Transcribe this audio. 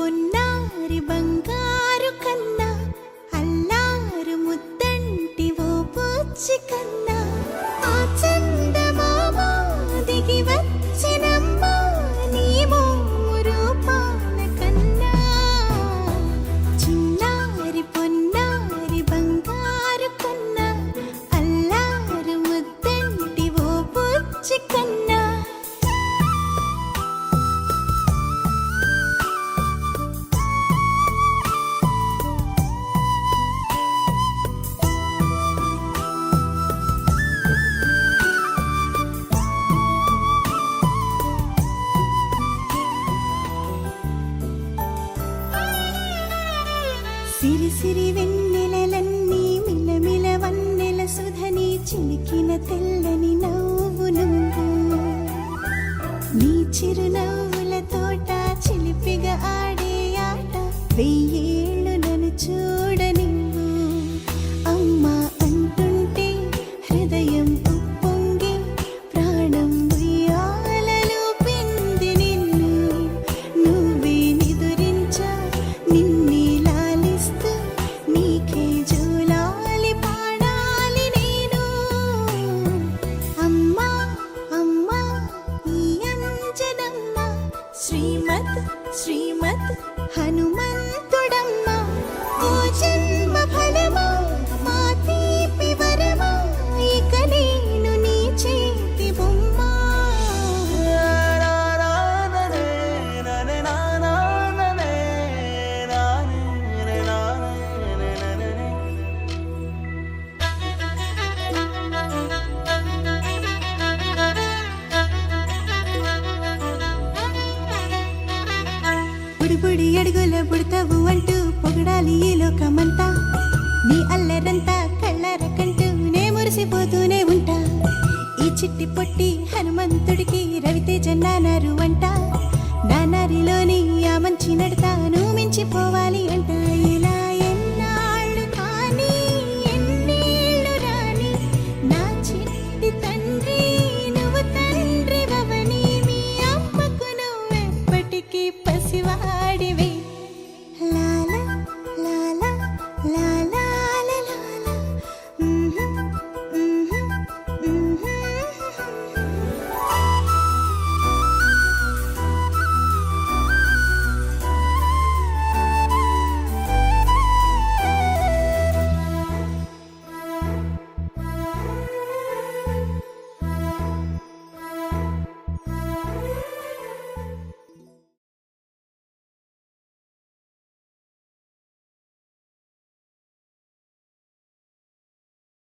పొన్నారి బంగారు కన్నా అల్లారు ముద్దంటి ఓ పూచి కన్నా ఆ చందమామ దిగి వచ్చినమ్మ నీ మోము రూపాల కన్నా చిన్నారి పొన్నారి బంగారు కన్నా అల్లారు ముద్దంటి ఓ పూచి కన్నా సిరి సిరి వెన్నెలలన్నీ మిలమిల వన్నెల సుధని చిలికిన తెల్లని నవ్వు నువ్వు నీ చిరునవ్వుల తోట చిలిపిగా ఆడే ఆట వెయ్యేళ్ళు నన్ను చూడనివ్వు అమ్మా అంటుంటే హృదయం ఉప్పొంగి ప్రాణం ఉయ్యాలలో పింది నిన్ను నువ్వే నిదురించా నిన్నే లాలిస్తూ నీకే జోలాలి పాడాలి నేను అమ్మా అమ్మా ఈ అంజనమ్మ శ్రీమత్ శ్రీమత్ హనుమంతుడమ్మ ఓ జన్మ ఫలమా మా తీపి వరమా ఇక నేను నీ చేతి బొమ్మ బుడి అడుగుల బుడతావు అంటూ పొగడాలి ఈ లోకమంతా నీ అల్లరంతా కళ్ళారకంటూ నే మురిసిపోతూనే ఉంటా ఈ చిట్టి పొట్టి హనుమంతుడికి రవితేజ నానారు అంట నానారిలోని ఆ మంచి నడతాను మించిపోవాలి అంట